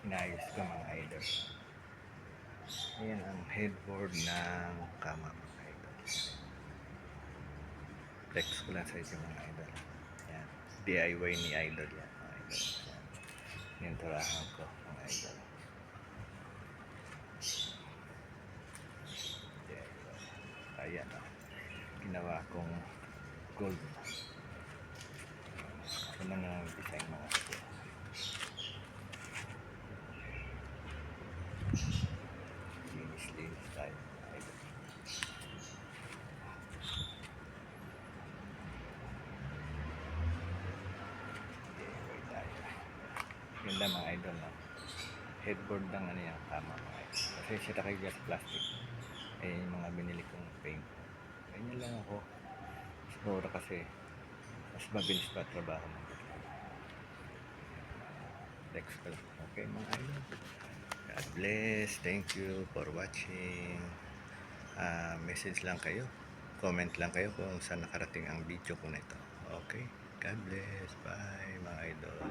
inayos ko mga idol. Ayan ang headboard ng kama mga idol. Flex ko lang sa inyo mga idol. Ayan. DIY ni idol yan mga idol. Ayan. Yung turahan ko mga idol. DIY. Ayan o. Ginawa kong gold. Ito na ang design mga idol. Linis tayo mga idol. DIY tayo. Ganda mga idol no? Headboard ng ano yan, tama mga idol. Kasi siya kayo sa plastic. Eh yung mga binili kong paint. Ganyan lang ako. Siguro kasi mas mabilis pa trabaho mo. Next ko lang. Okay mga idol. God bless. Thank you for watching. Message lang kayo. Comment lang kayo kung saan nakarating ang video ko na ito. Okay. God bless. Bye mga idol.